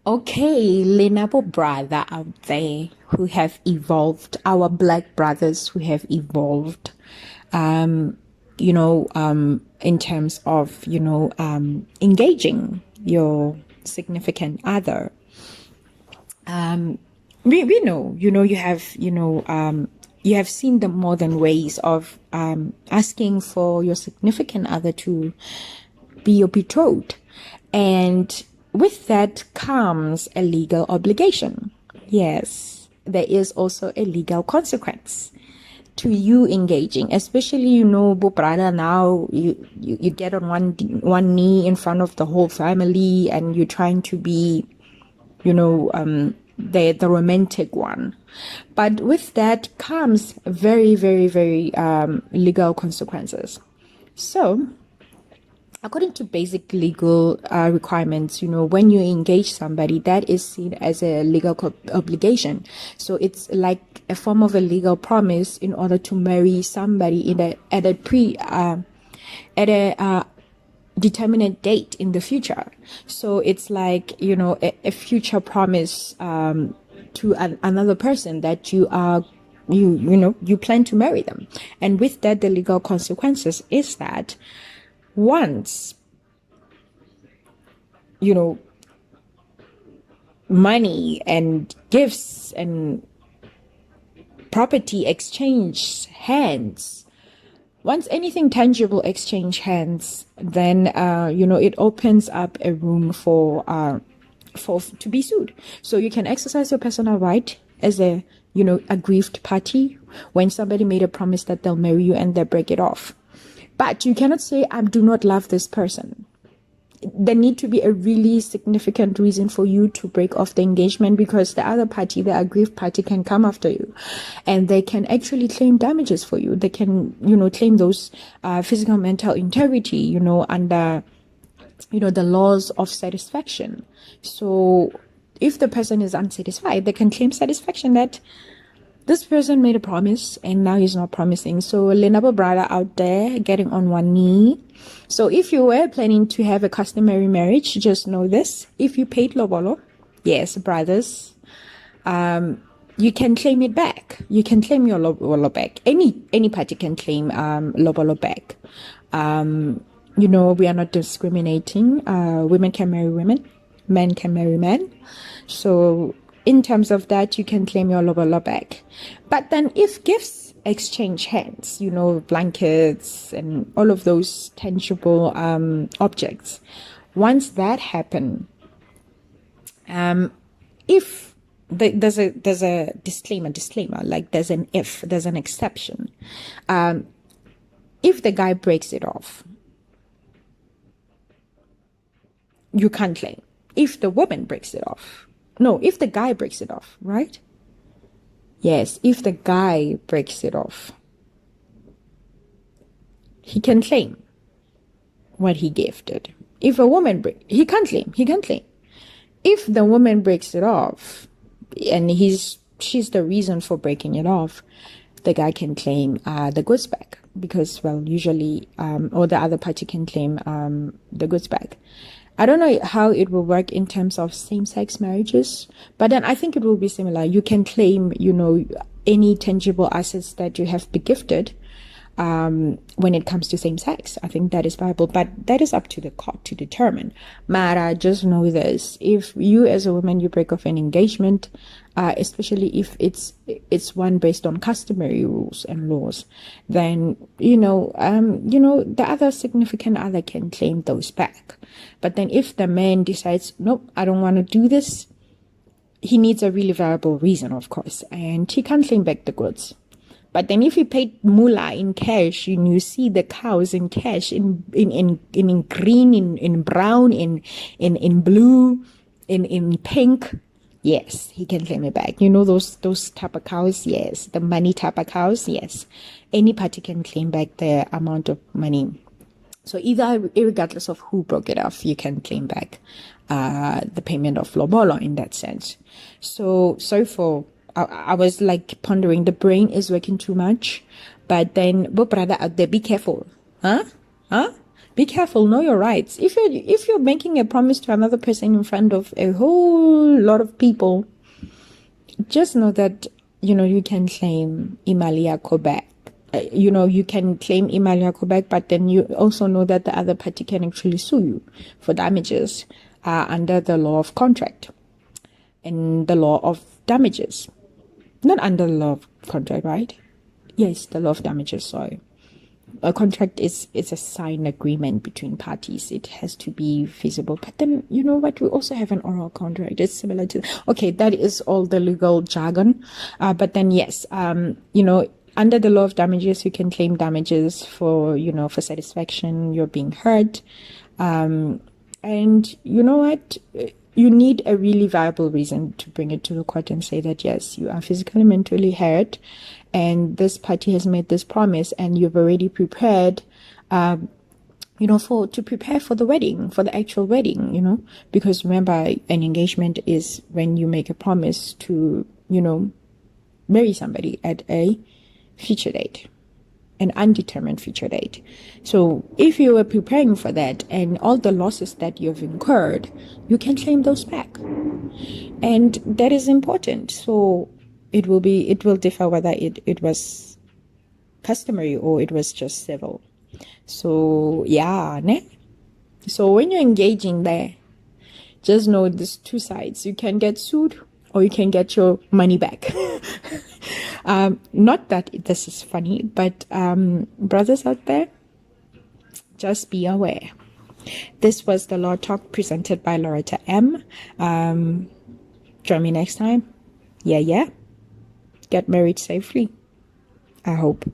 Okay, Lenabo brother out there who have evolved, our black brothers who have evolved, um, in terms of, engaging your significant other. We know, you have seen the modern ways of asking for your significant other to be your betrothed. And with that comes a legal obligation. Yes, there is also a legal consequence to you engaging, especially, brother, now you get on one knee in front of the whole family and you're trying to be, the romantic one. But with that comes very, very, very legal consequences. So, according to basic legal requirements, when you engage somebody, that is seen as a legal obligation. So it's like a form of a legal promise in order to marry somebody at a determinate date in the future. So it's like, a future promise to another person that you plan to marry them. And with that, the legal consequences is that once, money and gifts and property exchange hands, once anything tangible exchange hands, then, it opens up a room for to be sued. So you can exercise your personal right as a aggrieved party when somebody made a promise that they'll marry you and they break it off. But you cannot say, I do not love this person. There need to be a really significant reason for you to break off the engagement, because the other party, the aggrieved party, can come after you and they can actually claim damages for you. They can, claim those physical, mental integrity, under, the laws of satisfaction. So if the person is unsatisfied, they can claim satisfaction that this person made a promise and now he's not promising. So Lenabo brother out there getting on one knee. So if you were planning to have a customary marriage, just know this. If you paid lobolo, yes, brothers, you can claim it back. You can claim your lobolo back. Any party can claim lobolo back. We are not discriminating. Women can marry women. Men can marry men. So in terms of that, you can claim your lobolo back. But then if gifts exchange hands, blankets and all of those tangible objects, once that happen, if there's a disclaimer, like there's an exception. If the guy breaks it off, you can't claim. If the woman breaks it off, no, if the guy breaks it off, right? Yes, if the guy breaks it off, he can claim what he gifted. If a woman he can't claim. If the woman breaks it off and she's the reason for breaking it off, the guy can claim the goods back, because, well, usually, or the other party can claim the goods back. I don't know how it will work in terms of same-sex marriages, but then I think it will be similar. You can claim, any tangible assets that you have begifted when it comes to same-sex. I think that is viable, but that is up to the court to determine. Mara, just know this. If you as a woman, you break off an engagement, especially if it's one based on customary rules and laws, then, the other significant other can claim those back. But then if the man decides, nope, I don't want to do this, he needs a really viable reason, of course, and he can't claim back the goods. But then if he paid moolah in cash, and you see the cows in cash, in green, in brown, in blue, in pink, yes, he can claim it back. Those type of cows, yes. The money type of cows, yes. Any party can claim back the amount of money. So either, regardless of who broke it off, you can claim back the payment of lobolo in that sense. So sorry for, I was like pondering, the brain is working too much. But then, brother out there, be careful. Huh? Be careful, know your rights. If you're making a promise to another person in front of a whole lot of people, just know that, you can claim imali yakho back. You can claim imali yakho back, but then you also know that the other party can actually sue you for damages under the law of contract and the law of damages. Not under the law of contract, right? Yes, the law of damages, sorry. A contract is a signed agreement between parties. It has to be feasible. But then, you know what? We also have an oral contract. It's similar to, okay, that is all the legal jargon. But then, yes, under the law of damages, you can claim damages for, for satisfaction, you're being hurt. And you know what? You need a really viable reason to bring it to the court and say that, yes, you are physically, mentally hurt, and this party has made this promise, and you've already prepared, to prepare for the wedding, for the actual wedding, because remember, an engagement is when you make a promise to, marry somebody at a future date. An undetermined future date. So if you were preparing for that and all the losses that you've incurred, you can claim those back. And that is important. So it will differ whether it was customary or it was just civil. So yeah, ne? So when you're engaging there, just know there's two sides. You can get sued or you can get your money back. Not that this is funny, but brothers out there, just be aware. This was the Law Talk presented by Lauretta-M. Join me next time. Yeah. Get married safely, I hope.